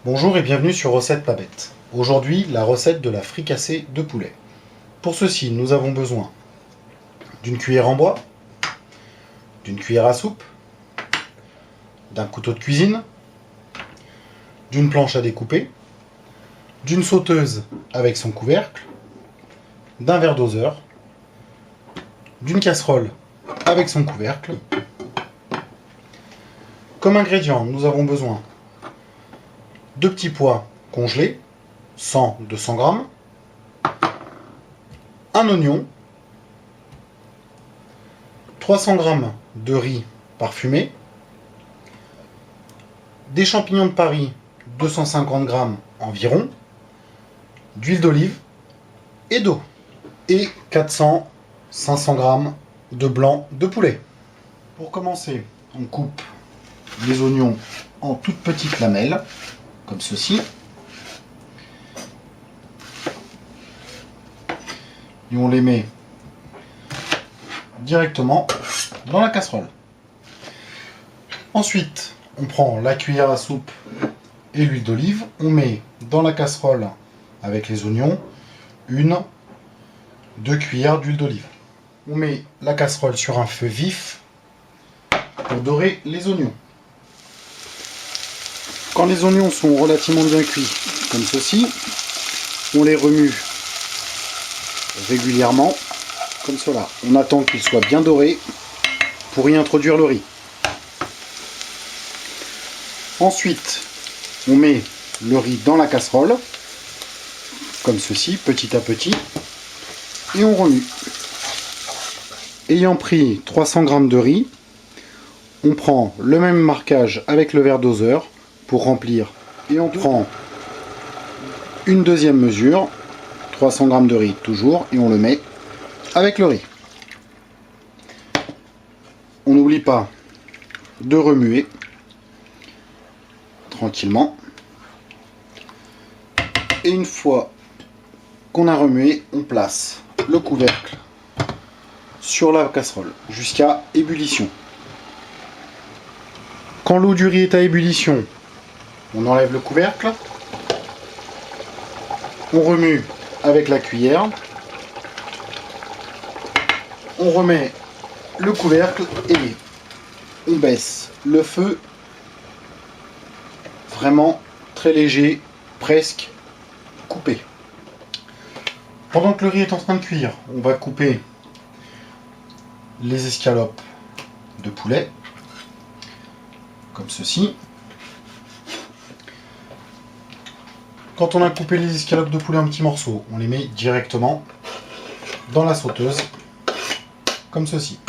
Bonjour et bienvenue sur Recette Pas Bête. Aujourd'hui, la recette de la fricassée de poulet. Pour ceci, nous avons besoin d'une cuillère en bois, d'une cuillère à soupe, d'un couteau de cuisine, d'une planche à découper, d'une sauteuse avec son couvercle, d'un verre doseur, d'une casserole avec son couvercle. Comme ingrédients, nous avons besoin de petits pois congelés, 100-200 grammes, un oignon, 300 grammes de riz parfumé, des champignons de Paris, 250 grammes environ, d'huile d'olive et d'eau, et 400-500 grammes de blanc de poulet. Pour commencer, on coupe les oignons en toutes petites lamelles, comme ceci. Et on les met directement dans la casserole. Ensuite, on prend la cuillère à soupe et l'huile d'olive. On met dans la casserole avec les oignons 1-2 cuillères d'huile d'olive. On met la casserole sur un feu vif pour dorer les oignons. Quand les oignons sont relativement bien cuits, comme ceci, on les remue régulièrement, comme cela. On attend qu'ils soient bien dorés pour y introduire le riz. Ensuite, on met le riz dans la casserole, comme ceci, petit à petit, et on remue. Ayant pris 300 g de riz, on prend le même marquage avec le verre doseur pour remplir, et on prend une deuxième mesure, 300 g de riz toujours, et on le met avec le riz. On n'oublie pas de remuer tranquillement, et une fois qu'on a remué, on place le couvercle sur la casserole jusqu'à ébullition. Quand l'eau du riz est à ébullition, on enlève le couvercle, on remue avec la cuillère, on remet le couvercle et on baisse le feu vraiment très léger, presque coupé. Pendant que le riz est en train de cuire, on va couper les escalopes de poulet, comme ceci. Quand on a coupé les escalopes de poulet en petits morceaux, on les met directement dans la sauteuse, comme ceci.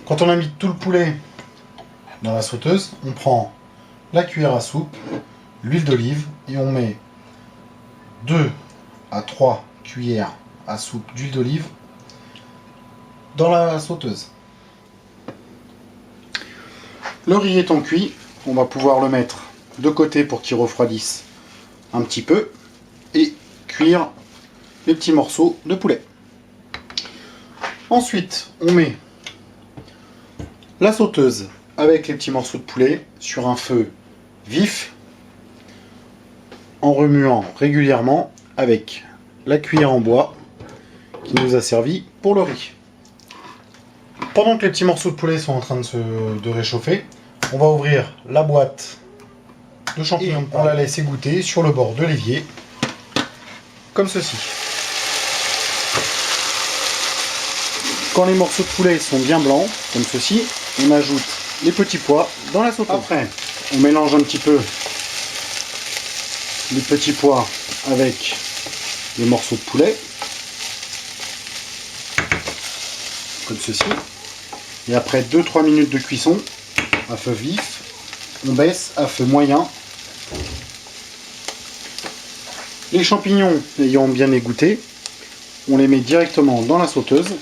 Quand on a mis tout le poulet dans la sauteuse, on prend la cuillère à soupe, l'huile d'olive, et on met 2 à 3 cuillères à soupe d'huile d'olive dans la sauteuse. Le riz étant cuit, on va pouvoir le mettre de côté pour qu'il refroidisse un petit peu et cuire les petits morceaux de poulet. Ensuite, on met la sauteuse avec les petits morceaux de poulet sur un feu vif en remuant régulièrement avec la cuillère en bois qui nous a servi pour le riz. Pendant que les petits morceaux de poulet sont en train de réchauffer, on va ouvrir la boîte de champignons de Paris. On la laisse égoutter sur le bord de l'évier, comme ceci. Quand les morceaux de poulet sont bien blancs, comme ceci, on ajoute les petits pois dans la sauteuse. Après, on mélange un petit peu les petits pois avec les morceaux de poulet, comme ceci. Et après 2-3 minutes de cuisson à feu vif, on baisse à feu moyen. Les champignons ayant bien égoutté, on les met directement dans la sauteuse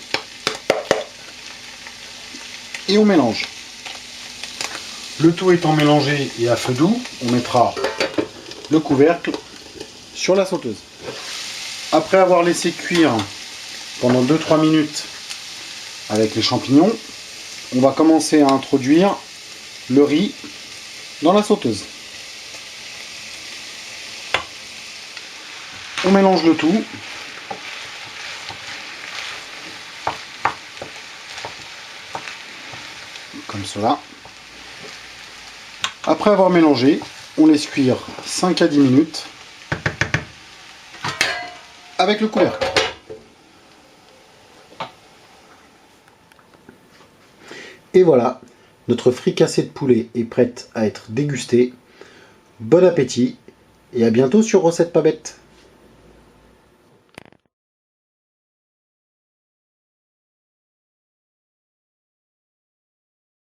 et on mélange. Le tout étant mélangé et à feu doux, on mettra le couvercle sur la sauteuse. Après avoir laissé cuire pendant 2-3 minutes avec les champignons, on va commencer à introduire le riz dans la sauteuse. On mélange le tout. Comme cela. Après avoir mélangé, on laisse cuire 5 à 10 minutes avec le couvercle. Et voilà, notre fricassée de poulet est prête à être dégustée. Bon appétit et à bientôt sur Recette pas bête.